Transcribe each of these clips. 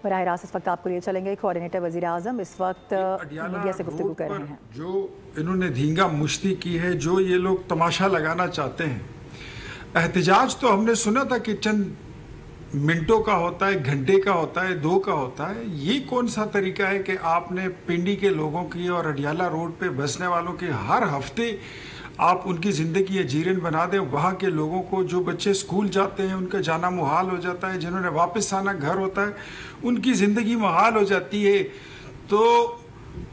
براہ راست اس وقت آپ کو لیے چلیں گے کوآرڈینیٹر وزیر اعظم اس وقت میڈیا سے گفتگو کر رہے ہیں. جو انہوں نے دھینگا مشتی کی ہے، جو یہ لوگ تماشا لگانا چاہتے ہیں، احتجاج تو ہم نے سنا تھا کہ چند منٹوں کا ہوتا ہے، گھنٹے کا ہوتا ہے، 2 کا ہوتا ہے. یہ کون سا طریقہ ہے کہ آپ نے پنڈی کے لوگوں کی اور اڈیالہ روڈ پہ بسنے والوں کی ہر ہفتے آپ ان کی زندگی جیرن بنا دیں. وہاں کے لوگوں کو، جو بچے سکول جاتے ہیں ان کا جانا محال ہو جاتا ہے، جنہوں نے واپس آنا گھر ہوتا ہے ان کی زندگی محال ہو جاتی ہے. تو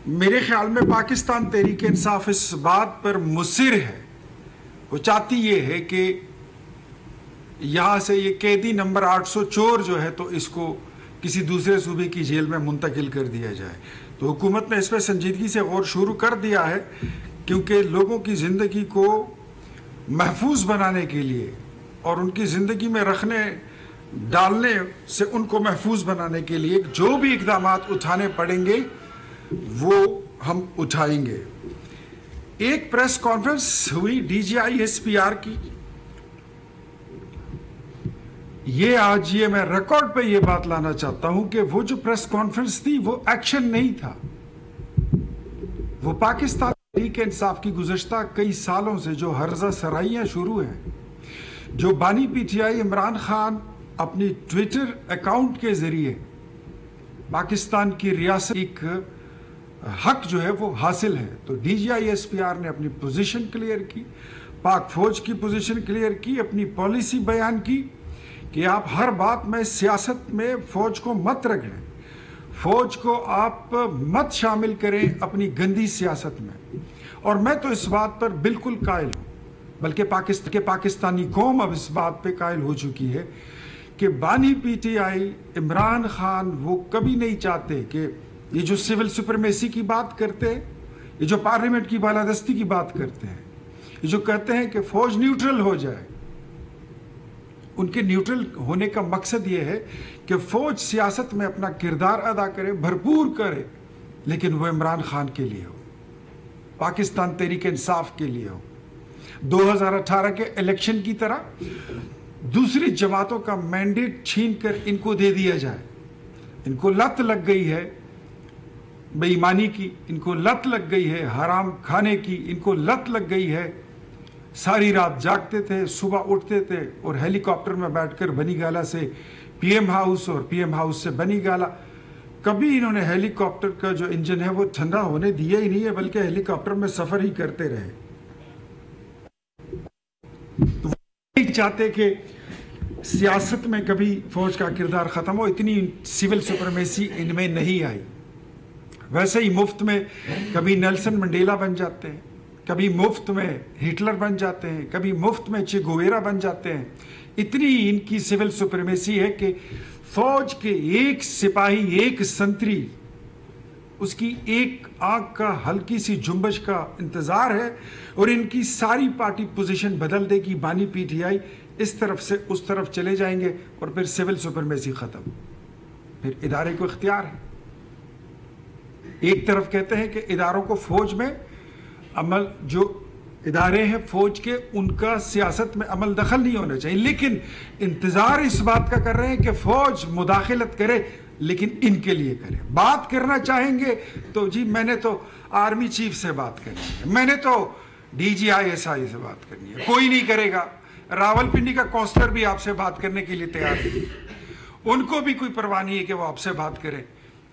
میرے خیال میں پاکستان تحریک انصاف اس بات پر مصر ہے، وہ چاہتی یہ ہے کہ یہاں سے یہ قیدی نمبر 800 چور جو ہے تو اس کو کسی دوسرے صوبے کی جیل میں منتقل کر دیا جائے. تو حکومت نے اس پہ سنجیدگی سے غور شروع کر دیا ہے، کیونکہ لوگوں کی زندگی کو محفوظ بنانے کے لیے اور ان کی زندگی میں رکھنے ڈالنے سے ان کو محفوظ بنانے کے لیے جو بھی اقدامات اٹھانے پڑیں گے وہ ہم اٹھائیں گے. ایک پریس کانفرنس ہوئی DGI SPR کی. آج میں ریکارڈ پہ یہ بات لانا چاہتا ہوں کہ وہ جو پریس کانفرنس تھی وہ ایکشن نہیں تھا. وہ پاکستان تحریک انصاف کی گزشتہ کئی سالوں سے جو ہرزہ سرائیاں شروع ہیں، جو بانی PTI عمران خان اپنی ٹویٹر اکاؤنٹ کے ذریعے پاکستان کی ریاست ایک حق جو ہے وہ حاصل ہے. تو DGI SPR نے اپنی پوزیشن کلیئر کی، پاک فوج کی پوزیشن کلیئر کی، اپنی پالیسی بیان کی کہ آپ ہر بات میں سیاست میں فوج کو مت رکھیں، فوج کو آپ مت شامل کریں اپنی گندی سیاست میں. اور میں تو اس بات پر بالکل قائل ہوں، بلکہ پاکستانی قوم اب اس بات پہ قائل ہو چکی ہے کہ بانی PTI عمران خان وہ کبھی نہیں چاہتے کہ یہ جو سول سپرمیسی کی بات کرتے ہیں، یہ جو پارلیمنٹ کی بالادستی کی بات کرتے ہیں، یہ جو کہتے ہیں کہ فوج نیوٹرل ہو جائے، ان کے نیوٹرل ہونے کا مقصد یہ ہے کہ فوج سیاست میں اپنا کردار ادا کرے، بھرپور کرے، لیکن وہ عمران خان کے لیے ہو، پاکستان تحریک انصاف کے لیے ہو. 2018 کے الیکشن کی طرح دوسری جماعتوں کا مینڈیٹ چھین کر ان کو دے دیا جائے. ان کو لت لگ گئی ہے بے ایمانی کی، ان کو لت لگ گئی ہے حرام کھانے کی، ان کو لت لگ گئی ہے. ساری رات جاگتے تھے، صبح اٹھتے تھے اور ہیلی کاپٹر میں بیٹھ کر بنی گالہ سے PM ہاؤس اور PM ہاؤس سے بنی گالہ. کبھی انہوں نے ہیلی کاپٹر کا جو انجن ہے وہ ٹھنڈا ہونے دیا ہی نہیں ہے، بلکہ ہیلی کاپٹر میں سفر ہی کرتے رہے. تو وہ نہیں چاہتے کہ سیاست میں کبھی فوج کا کردار ختم ہو. اتنی سول سپرمیسی ان میں نہیں آئی. ویسے ہی مفت میں کبھی نیلسن منڈیلا بن جاتے ہیں، کبھی مفت میں ہٹلر بن جاتے ہیں، کبھی مفت میں چے گویرا بن جاتے ہیں. اتنی ان کی سول سپرمیسی ہے کہ فوج کے ایک سپاہی، ایک سنتری، اس کی ایک آنکھ کا ہلکی سی جنبش کا انتظار ہے اور ان کی ساری پارٹی پوزیشن بدل دے گی. بانی PTI اس طرف سے اس طرف چلے جائیں گے اور پھر سول سپرمیسی ختم. پھر ادارے کو اختیار ہے. ایک طرف کہتے ہیں کہ اداروں کو فوج میں عمل، جو ادارے ہیں فوج کے، ان کا سیاست میں عمل دخل نہیں ہونا چاہیے، لیکن انتظار اس بات کا کر رہے ہیں کہ فوج مداخلت کرے، لیکن ان کے لیے کرے. بات کرنا چاہیں گے تو جی میں نے تو آرمی چیف سے بات کرنی ہے، میں نے تو DGI SI سے بات کرنی ہے. کوئی نہیں کرے گا. راول پنڈی کا کونسلر بھی آپ سے بات کرنے کے لیے تیار نہیں، ان کو بھی کوئی پرواہ نہیں ہے کہ وہ آپ سے بات کریں.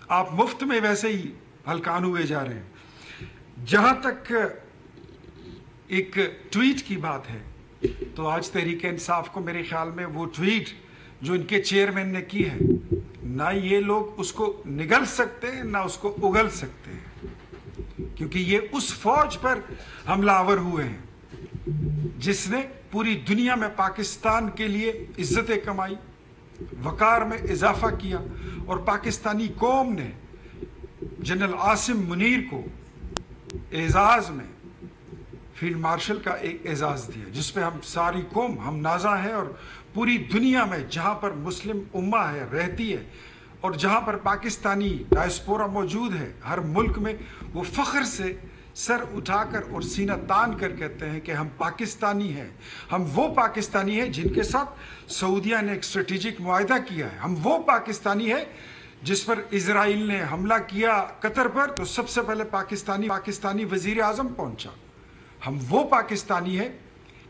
آپ مفت میں ویسے ہی ہلکان ہوئے جا رہے ہیں. جہاں تک ایک ٹویٹ کی بات ہے تو آج تحریک انصاف کو میرے خیال میں وہ ٹویٹ جو ان کے چیئرمین نے کی ہے، نہ یہ لوگ اس کو نگل سکتے ہیں نہ اس کو اگل سکتے ہیں، کیونکہ یہ اس فوج پر حملہ آور ہوئے ہیں جس نے پوری دنیا میں پاکستان کے لیے عزتیں کمائی، وقار میں اضافہ کیا، اور پاکستانی قوم نے جنرل عاصم منیر کو اعزاز میں فیلڈ مارشل کا ایک اعزاز دیا، جس پہ ہم ساری قوم ہم نازاں ہیں. اور پوری دنیا میں جہاں پر مسلم امہ ہے، رہتی ہے، اور جہاں پر پاکستانی ڈائسپورا موجود ہے، ہر ملک میں، وہ فخر سے سر اٹھا کر اور سینہ تان کر کہتے ہیں کہ ہم پاکستانی ہیں. ہم وہ پاکستانی ہیں جن کے ساتھ سعودیہ نے ایک اسٹریٹجک معاہدہ کیا ہے. ہم وہ پاکستانی ہیں جس پر اسرائیل نے حملہ کیا قطر پر، تو سب سے پہلے پاکستانی وزیر اعظم پہنچا۔ ہم وہ پاکستانی ہیں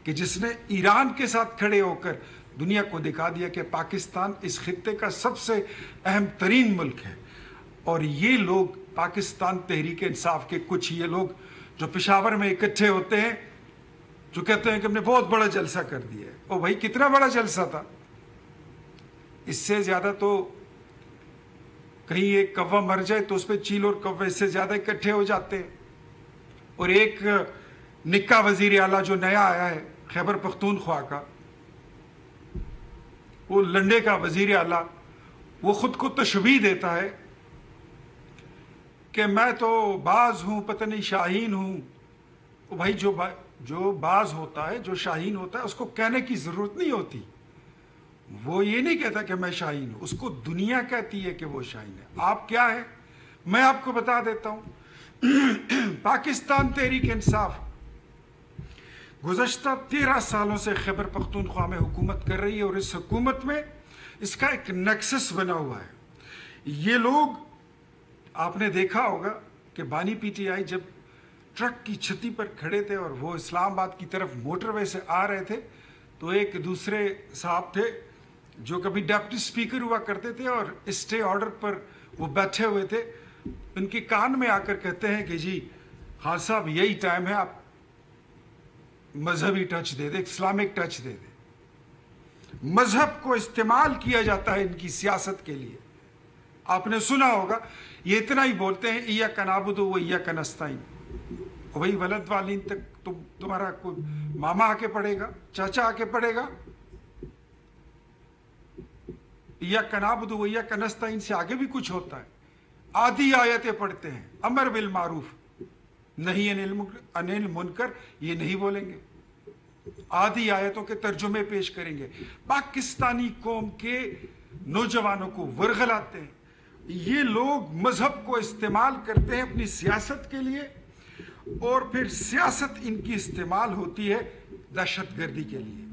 کہ جس نے ایران کے ساتھ کھڑے ہو کر دنیا کو دکھا دیا کہ پاکستان اس خطے کا سب سے اہم ترین ملک ہے۔ اور یہ لوگ پاکستان تحریک انصاف کے کچھ یہ لوگ جو پشاور میں اکٹھے ہوتے ہیں، جو کہتے ہیں کہ ہم نے بہت بڑا جلسہ کر دیا ہے۔ او بھائی کتنا بڑا جلسہ تھا؟ اس سے زیادہ تو کہیں ایک کوا مر جائے تو اس پہ چیل اور کوے اس سے زیادہ اکٹھے ہو جاتے ہیں۔ اور ایک نکا وزیر اعلیٰ جو نیا آیا ہے خیبر پختونخوا کا، وہ لنڈے کا وزیر اعلیٰ، وہ خود کو تشبیہ دیتا ہے کہ میں تو باز ہوں، پتہ نہیں شاہین ہوں۔ بھائی جو باز ہوتا ہے، جو شاہین ہوتا ہے، اس کو کہنے کی ضرورت نہیں ہوتی۔ وہ یہ نہیں کہتا کہ میں شاہین ہوں، اس کو دنیا کہتی ہے کہ وہ شاہین ہے۔ آپ کیا ہے؟ میں آپ کو بتا دیتا ہوں۔ پاکستان تحریک انصاف گزشتہ 13 سالوں سے خیبر پختونخوا میں حکومت کر رہی ہے، اور اس حکومت میں اس کا ایک نیکسس بنا ہوا ہے۔ یہ لوگ، آپ نے دیکھا ہوگا کہ بانی پی ٹی آئی جب ٹرک کی چھتی پر کھڑے تھے اور وہ اسلام آباد کی طرف موٹر وے سے آ رہے تھے، تو ایک دوسرے صاحب تھے جو کبھی ڈپٹی سپیکر ہوا کرتے تھے اور اسٹے آرڈر پر وہ بیٹھے ہوئے تھے، ان کے کان میں آ کر کہتے ہیں کہ جی خان صاحب یہی ٹائم ہے، آپ مذہبی ٹچ دے دیں، اسلامک ٹچ دے دیں۔ مذہب کو استعمال کیا جاتا ہے ان کی سیاست کے لیے۔ آپ نے سنا ہوگا یہ اتنا ہی بولتے ہیں ایاک نعبد و ایاک نستعین۔ وہی ولد والین تک تمہارا کوئی ماما آ کے پڑھے گا، چاچا آ کے پڑھے گا؟ ایاک نعبد و ایاک نستعین سے آگے بھی کچھ ہوتا ہے۔ آدھی آیتیں پڑھتے ہیں، امر بالمعروف نہی عن المنکر، یہ نہیں بولیں گے، آدھی آیتوں کے ترجمے پیش کریں گے۔ پاکستانی قوم کے نوجوانوں کو ورغلاتے ہیں۔ یہ لوگ مذہب کو استعمال کرتے ہیں اپنی سیاست کے لیے، اور پھر سیاست ان کی استعمال ہوتی ہے دہشت گردی کے لیے۔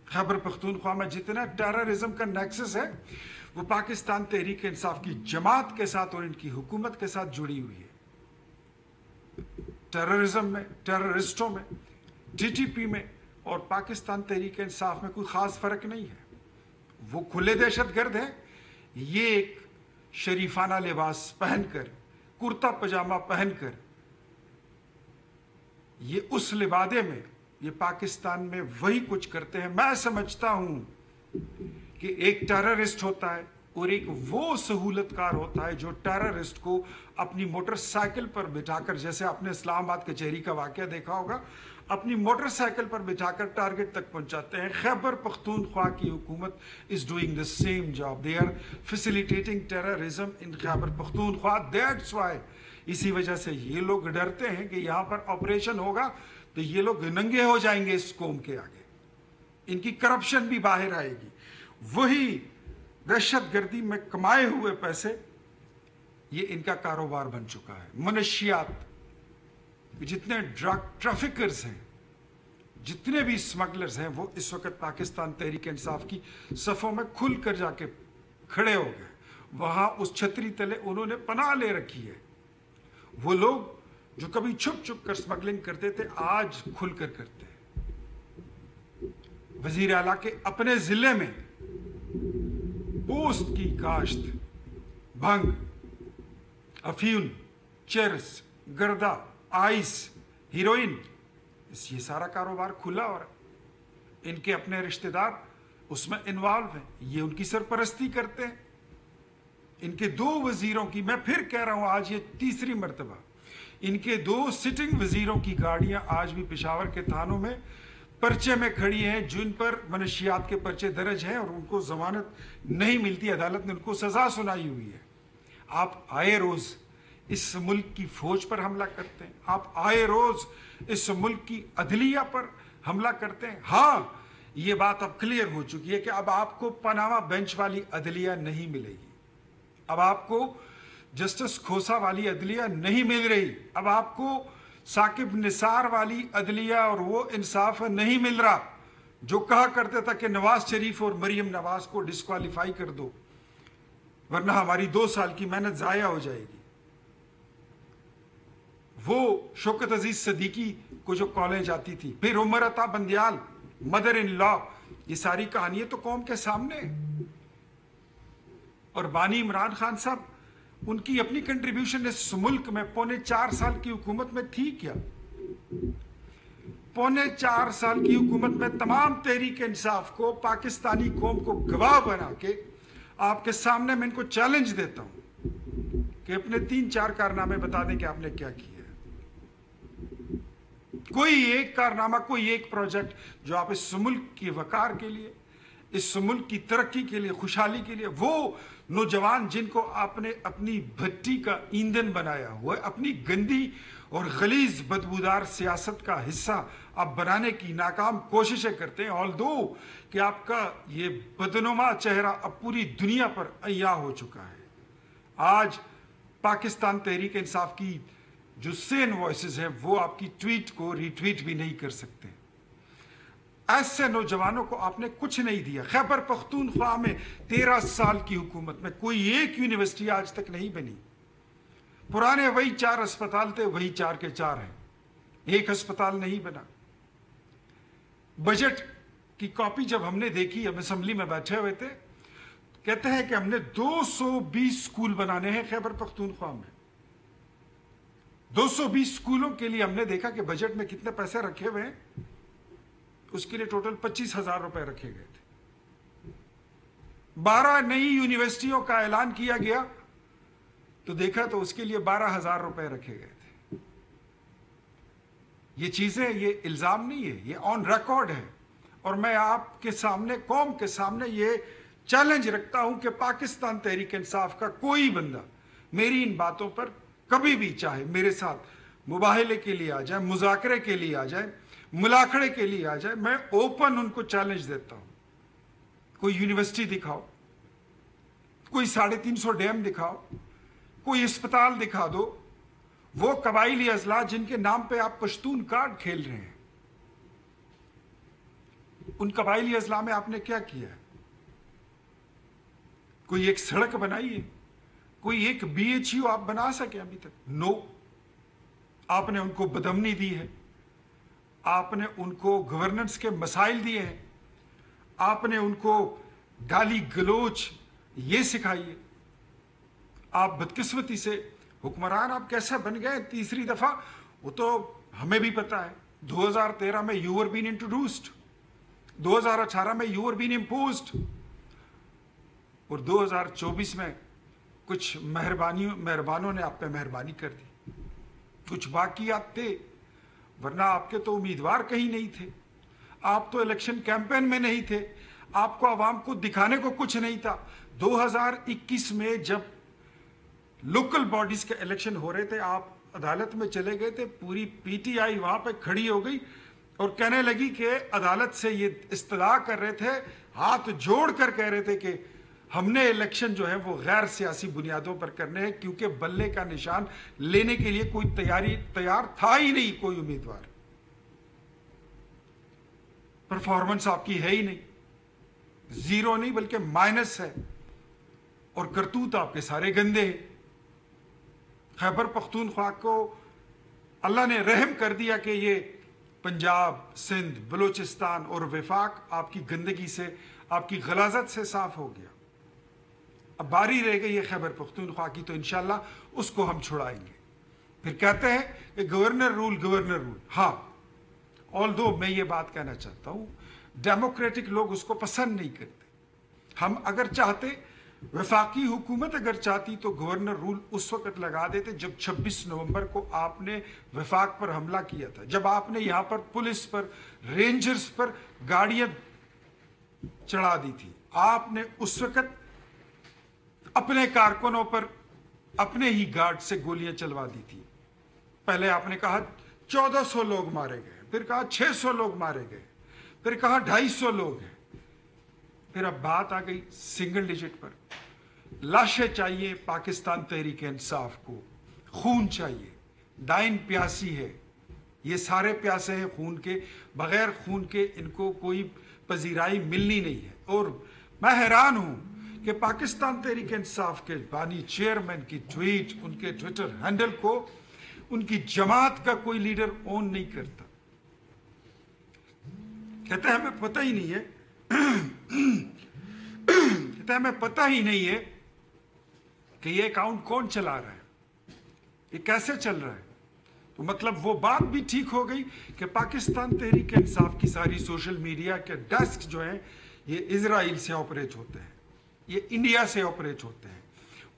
خیبر پختونخوا میں جتنا ٹیررزم کا نیکسس ہے، وہ پاکستان تحریک انصاف کی جماعت کے ساتھ اور ان کی حکومت کے ساتھ جڑی ہوئی ہے۔ ٹیررزم میں، ٹیررسٹوں میں، ٹی ٹی پی میں اور پاکستان تحریک انصاف میں کوئی خاص فرق نہیں ہے۔ وہ کھلے دہشت گرد ہیں۔ یہ ایک شریفانہ لباس پہن کر، کرتا پجامہ پہن کر، یہ اس لبادے میں یہ پاکستان میں وہی کچھ کرتے ہیں۔ میں سمجھتا ہوں کہ ایک ٹیررسٹ ہوتا ہے اور ایک وہ سہولت کار ہوتا ہے جو ٹیررسٹ کو اپنی موٹر سائیکل پر بٹھا کر، جیسے آپ نے اسلام آباد کچہری کا واقعہ دیکھا ہوگا، اپنی موٹر سائیکل پر بٹھا کر ٹارگٹ تک پہنچاتے ہیں۔ خیبر پختونخوا کی حکومت is doing the same job. They are facilitating terrorism in Khyber Pakhtunkhwa. That's why اسی وجہ سے یہ لوگ ڈرتے ہیں کہ یہاں پر آپریشن ہوگا تو یہ لوگ ننگے ہو جائیں گے اس قوم کے آگے، ان کی کرپشن بھی باہر آئے گی۔ وہی دہشت گردی میں کمائے ہوئے پیسے یہ ان کا کاروبار بن چکا ہے۔ منشیات، جتنے ڈرگ ٹریفکرز ہیں، جتنے بھی اسمگلرز ہیں، وہ اس وقت پاکستان تحریک انصاف کی صفوں میں کھل کر جا کے کھڑے ہو گئے۔ وہاں اس چھتری تلے انہوں نے پناہ لے رکھی ہے۔ وہ لوگ جو کبھی چھپ چھپ کر اسمگلنگ کرتے تھے، آج کھل کر کرتے ہیں۔ وزیر اعلیٰ کے اپنے ضلع میں پوست کی کاشت، بھنگ، افیون، چرس، گردہ، آئس، ہیروئن، یہ سارا کاروبار کھلا ہو رہا ہے۔ ان کے اپنے رشتہ دار اس میں انوالو ہیں، یہ ان کی سرپرستی کرتے ہیں۔ ان کے 2 وزیروں کی، میں پھر کہہ رہا ہوں آج یہ تیسری مرتبہ، ان کے 2 سٹنگ وزیروں کی گاڑیاں آج بھی پشاور کے تھانوں میں پرچے میں کھڑی ہیں، جن پر منشیات کے پرچے درج ہیں، اور ان کو ضمانت نہیں ملتی۔ عدالت نے ان کو سزا سنائی ہوئی ہے۔ آپ آئے روز اس ملک کی فوج پر حملہ کرتے ہیں، آپ آئے روز اس ملک کی عدلیہ پر حملہ کرتے ہیں۔ ہاں، یہ بات اب کلیئر ہو چکی ہے کہ اب آپ کو پاناما بینچ والی عدلیہ نہیں ملے گی، اب آپ کو جسٹس کھوسا والی عدلیہ نہیں مل رہی، اب آپ کو ثاقب نثار والی عدلیہ اور وہ انصاف نہیں مل رہا جو کہا کرتے تھا کہ نواز شریف اور مریم نواز کو ڈسکوالیفائی کر دو۔ ورنہ ہماری 2 سال کی محنت ضائع ہو جائے گی. وہ شوکت عزیز صدیقی کو جو کالج آتی تھی, پھر عمر عطا بندیال, مدر ان لا, یہ ساری کہانیاں تو قوم کے سامنے ہیں. اور بانی عمران خان صاحب, ان کی اپنی کنٹریبیوشن اس ملک میں 4.25 سال کی حکومت میں تھی کیا؟ 4.25 سال کی حکومت میں تمام تحریک انصاف کو, پاکستانی قوم کو گواہ بنا کے آپ کے سامنے میں ان کو چیلنج دیتا ہوں کہ اپنے 3-4 کارنامے بتا دیں کہ آپ نے کیا کیا ہے. کوئی ایک کارنامہ, کوئی ایک پروجیکٹ جو آپ اس ملک کی وقار کے لیے, اس ملک کی ترقی کے لیے, خوشحالی کے لیے, وہ نوجوان جن کو آپ نے اپنی بھٹی کا ایندھن بنایا ہوا ہے, اپنی گندی اور غلیظ بدبودار سیاست کا حصہ آپ بنانے کی ناکام کوششیں کرتے ہیں, although کہ آپ کا یہ بدنما چہرہ اب پوری دنیا پر عیاں ہو چکا ہے. آج پاکستان تحریک انصاف کی جو سین وائسز ہیں وہ آپ کی ٹویٹ کو ری ٹویٹ بھی نہیں کر سکتے. ایسے نوجوانوں کو آپ نے کچھ نہیں دیا. خیبر پختونخوا میں 13 سال کی حکومت میں کوئی ایک یونیورسٹی آج تک نہیں بنی. پرانے وہی 4 ہسپتال تھے, وہی 4 کے 4 ہیں, ایک ہسپتال نہیں بنا. بجٹ کی کاپی جب ہم نے دیکھی, ہم اسمبلی میں بیٹھے ہوئے تھے, کہتے ہیں کہ ہم نے 220 سکول بنانے ہیں خیبر پختونخوا میں. 220 سکولوں کے لیے ہم نے دیکھا کہ بجٹ میں کتنے پیسے رکھے ہوئے ہیں, اس کے لیے ٹوٹل 25,000 روپے رکھے گئے تھے. 12 نئی یونیورسٹیوں کا اعلان کیا گیا تو دیکھا تو اس کے لیے 12,000 روپے رکھے گئے تھے. یہ چیزیں, یہ الزام نہیں ہے, یہ آن ریکارڈ ہے. اور میں آپ کے سامنے, قوم کے سامنے یہ چیلنج رکھتا ہوں کہ پاکستان تحریک انصاف کا کوئی بندہ میری ان باتوں پر کبھی بھی چاہے میرے ساتھ مباہلے کے لیے آ جائے, مذاکرے کے لیے آ جائے, ملاقڑے کے لیے آ جائے, میں اوپن ان کو چیلنج دیتا ہوں. کوئی یونیورسٹی دکھاؤ, کوئی 350 ڈیم دکھاؤ, کوئی اسپتال دکھا دو. وہ قبائلی اضلاع جن کے نام پہ آپ پشتون کارڈ کھیل رہے ہیں, ان قبائلی اضلاع میں آپ نے کیا کیا ہے؟ کوئی ایک سڑک بنائی ہے, کوئی ایک BHU آپ بنا سکے ابھی تک؟ نو. آپ نے ان کو بدامنی دی ہے, آپ نے ان کو گورننس کے مسائل دیے ہیں, آپ نے ان کو گالی گلوچ یہ سکھائی ہے. آپ بدقسمتی سے حکمران آپ کیسے بن گئے تیسری دفعہ, وہ تو ہمیں بھی پتا ہے. 2013 میں یو ور بین انٹروڈیوسڈ, 2018 میں یو ور بین امپوزڈ, اور 2024 میں کچھ مہربانوں نے آپ پہ مہربانی کر دی. کچھ باقیات تھے, ورنہ آپ کے تو امیدوار کہیں نہیں تھے, آپ تو الیکشن کیمپین میں نہیں تھے, آپ کو عوام کو دکھانے کو کچھ نہیں تھا. 2021 میں جب لوکل باڈیز کے الیکشن ہو رہے تھے, آپ عدالت میں چلے گئے تھے, پوری PTI وہاں پہ کھڑی ہو گئی اور کہنے لگی کہ عدالت سے یہ استدعا کر رہے تھے, ہاتھ جوڑ کر کہہ رہے تھے کہ ہم نے الیکشن جو ہے وہ غیر سیاسی بنیادوں پر کرنے ہیں, کیونکہ بلے کا نشان لینے کے لیے کوئی تیار تھا ہی نہیں کوئی امیدوار. پرفارمنس آپ کی ہے ہی نہیں, زیرو نہیں بلکہ مائنس ہے, اور کرتوت آپ کے سارے گندے ہیں. خیبر پختونخوا کو اللہ نے رحم کر دیا کہ یہ پنجاب, سندھ, بلوچستان اور وفاق آپ کی گندگی سے, آپ کی غلاظت سے صاف ہو گیا. اب باری رہ گئی ہے خیبر پختونخوا کی, تو انشاءاللہ اس کو ہم چھڑائیں گے. پھر کہتے ہیں کہ گورنر رول, گورنر رول. ہاں, although میں یہ بات کہنا چاہتا ہوں, ڈیموکریٹک لوگ اس کو پسند نہیں کرتے. ہم اگر چاہتے, وفاقی حکومت اگر چاہتی تو گورنر رول اس وقت لگا دیتے جب 26 نومبر کو آپ نے وفاق پر حملہ کیا تھا, جب آپ نے یہاں پر پولیس پر, رینجرز پر گاڑیاں چڑھا دی تھی. آپ نے اس وقت اپنے کارکنوں پر اپنے ہی گارڈ سے گولیاں چلوا دی تھی. پہلے آپ نے کہا 1400 لوگ مارے گئے, پھر کہا 600 لوگ مارے گئے, پھر کہا 250 لوگ ہیں, پھر اب بات آ گئی سنگل ڈیجٹ پر. لاشیں چاہیے پاکستان تحریک انصاف کو, خون چاہیے. ڈائن پیاسی ہے, یہ سارے پیاسے ہیں خون کے, بغیر خون کے ان کو کوئی پذیرائی ملنی نہیں ہے. اور میں حیران ہوں کہ پاکستان تحریک انصاف کے بانی چیئرمین کی ٹویٹ، ان کے ٹویٹر ہینڈل کو ان کی جماعت کا کوئی لیڈر اون نہیں کرتا. کہتا ہے ہمیں پتہ ہی نہیں ہے کہتا ہے ہمیں پتہ ہی نہیں ہے کہ یہ اکاؤنٹ کون چلا رہا ہے، یہ کیسے چل رہا ہے. تو مطلب وہ بات بھی ٹھیک ہو گئی کہ پاکستان تحریک انصاف کی ساری سوشل میڈیا کے ڈیسک جو ہیں یہ اسرائیل سے آپریٹ ہوتے ہیں، یہ انڈیا سے آپریٹ ہوتے ہیں.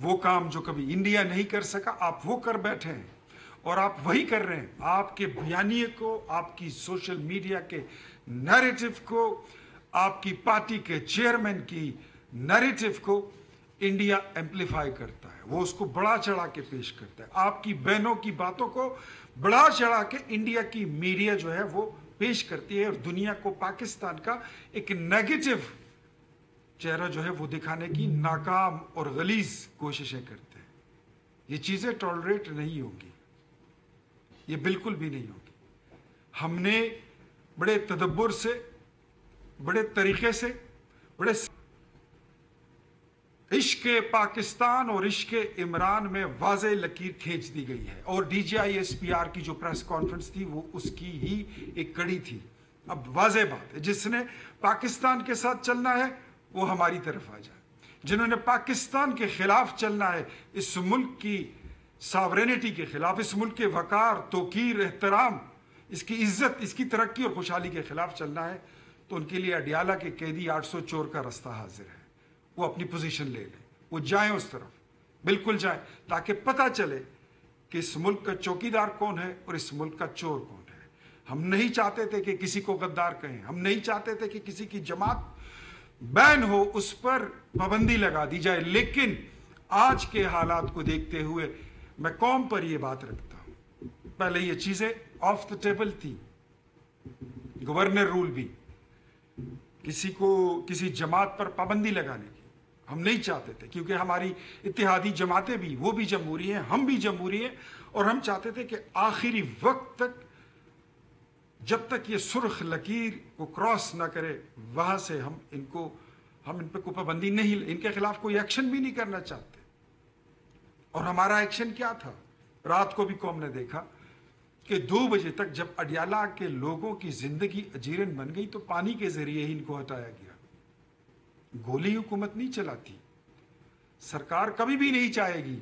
وہ کام جو کبھی انڈیا نہیں کر سکا آپ وہ کر بیٹھے ہیں، اور آپ وہی کر رہے ہیں. آپ کے بیانیے کو، آپ کی سوشل میڈیا کے نیریٹو کو، آپ کی پارٹی کے چیئرمین کی نیریٹو کو انڈیا ایمپلیفائی کرتا ہے، وہ اس کو بڑا چڑھا کے پیش کرتا ہے. آپ کی بہنوں کی باتوں کو بڑا چڑھا کے انڈیا کی میڈیا جو ہے وہ پیش کرتی ہے، اور دنیا کو پاکستان کا ایک نیگیٹو چہرہ جو ہے وہ دکھانے کی ناکام اور غلیظ کوششیں کرتے ہیں. یہ چیزیں ٹالریٹ نہیں ہوں گی، یہ بالکل بھی نہیں ہوگی. ہم نے بڑے تدبر سے، بڑے طریقے سے، بڑے عشق پاکستان اور عشق عمران میں واضح لکیر کھینچ دی گئی ہے، اور D G I S P R کی جو پریس کانفرنس تھی وہ اس کی ہی ایک کڑی تھی. اب واضح بات ہے، جس نے پاکستان کے ساتھ چلنا ہے وہ ہماری طرف آ جائے، جنہوں نے پاکستان کے خلاف چلنا ہے، اس ملک کی ساورینٹی کے خلاف، اس ملک کے وقار، توقیر، احترام، اس کی عزت، اس کی ترقی اور خوشحالی کے خلاف چلنا ہے، تو ان کے لیے اڈیالہ کے قیدی 800 چور کا رستہ حاضر ہے. وہ اپنی پوزیشن لے لیں، وہ جائیں اس طرف، بالکل جائیں، تاکہ پتہ چلے کہ اس ملک کا چوکیدار کون ہے اور اس ملک کا چور کون ہے. ہم نہیں چاہتے تھے کہ کسی کو غدار کہیں، ہم نہیں چاہتے تھے کہ کسی کی جماعت بین ہو، اس پر پابندی لگا دی جائے، لیکن آج کے حالات کو دیکھتے ہوئے میں قوم پر یہ بات رکھتا ہوں. پہلے یہ چیزیں آف دا ٹیبل تھی، گورنر رول بھی، کسی کو کسی جماعت پر پابندی لگانے کی ہم نہیں چاہتے تھے، کیونکہ ہماری اتحادی جماعتیں بھی، وہ بھی جمہوری ہیں، ہم بھی جمہوری ہیں، اور ہم چاہتے تھے کہ آخری وقت تک، جب تک یہ سرخ لکیر کو کراس نہ کرے، وہاں سے ہم ان پہ کوئی پابندی نہیں، ان کے خلاف کوئی ایکشن بھی نہیں کرنا چاہتے. اور ہمارا ایکشن کیا تھا؟ رات کو بھی قوم نے دیکھا کہ 2 بجے تک جب اڈیالہ کے لوگوں کی زندگی اجیرن بن گئی تو پانی کے ذریعے ہی ان کو ہٹایا گیا. گولی حکومت نہیں چلاتی. سرکار کبھی بھی نہیں چاہے گی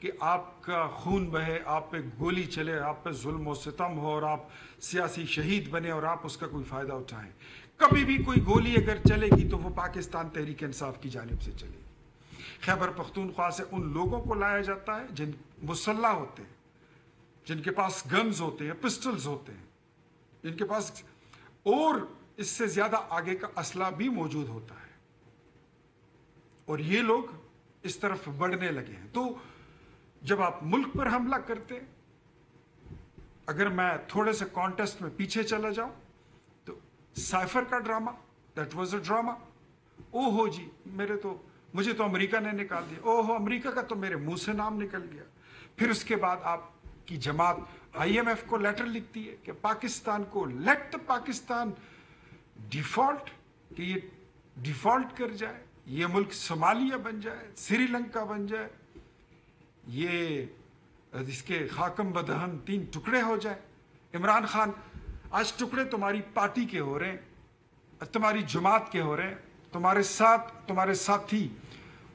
کہ آپ کا خون بہے، آپ پہ گولی چلے، آپ پہ ظلم و ستم ہو، اور آپ سیاسی شہید بنے اور آپ اس کا کوئی فائدہ اٹھائیں. کبھی بھی کوئی گولی اگر چلے گی تو وہ پاکستان تحریک انصاف کی جانب سے چلے گی. خیبر پختونخوا سے ان لوگوں کو لایا جاتا ہے جن مسلح ہوتے ہیں، جن کے پاس گنز ہوتے ہیں، پسٹلز ہوتے ہیں، جن کے پاس اور اس سے زیادہ آگے کا اسلحہ بھی موجود ہوتا ہے، اور یہ لوگ اس طرف بڑھنے لگے ہیں. تو جب آپ ملک پر حملہ کرتے، اگر میں تھوڑے سے کانٹیسٹ میں پیچھے چلا جاؤں تو سائفر کا drama, that was a drama. او ہو جی، مجھے تو امریکہ نے نکال دیا، او ہو امریکہ کا تو میرے منہ سے نام نکل گیا. پھر اس کے بعد آپ کی جماعت IMF کو لیٹر لکھتی ہے کہ پاکستان کو لیٹ پاکستان ڈیفالٹ، کہ یہ ڈیفالٹ کر جائے، یہ ملک صومالیہ بن جائے، سری لنکا بن جائے، یہ اس کے خاکم بدہن 3 ٹکڑے ہو جائے. عمران خان، آج ٹکڑے تمہاری پارٹی کے ہو رہے ہیں، تمہاری جماعت کے ہو رہے ہیں، تمہارے ساتھ تمہارے ساتھی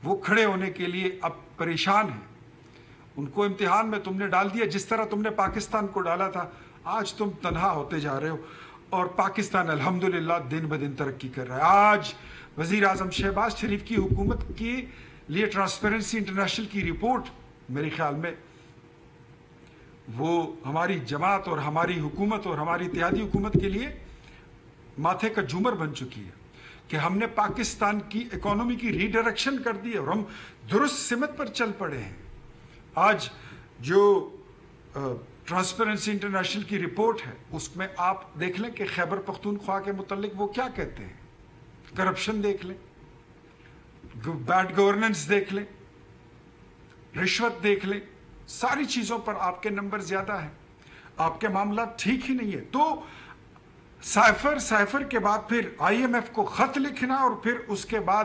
وہ کھڑے ہونے کے لیے اب پریشان ہیں. ان کو امتحان میں تم نے ڈال دیا، جس طرح تم نے پاکستان کو ڈالا تھا. آج تم تنہا ہوتے جا رہے ہو، اور پاکستان الحمدللہ دن بدن ترقی کر رہا ہے. آج وزیر اعظم شہباز شریف کی حکومت کے لیے ٹرانسپیرنسی انٹرنیشنل کی رپورٹ، میرے خیال میں وہ ہماری جماعت اور ہماری حکومت اور ہماری اتحادی حکومت کے لیے ماتھے کا جھومر بن چکی ہے کہ ہم نے پاکستان کی اکانومی کی ری ڈائریکشن کر دی ہے، اور ہم درست سمت پر چل پڑے ہیں. آج جو ٹرانسپیرنسی انٹرنیشنل کی رپورٹ ہے، اس میں آپ دیکھ لیں کہ خیبر پختونخوا کے متعلق وہ کیا کہتے ہیں. کرپشن دیکھ لیں، بیڈ گورننس دیکھ لیں، رشوت دیکھ لیں، ساری چیزوں پر آپ کے نمبر زیادہ ہیں، آپ کے معاملات ٹھیک ہی نہیں ہے. تو سائفر کے بعد پھر IMF کو خط لکھنا، اور پھر اس کے بعد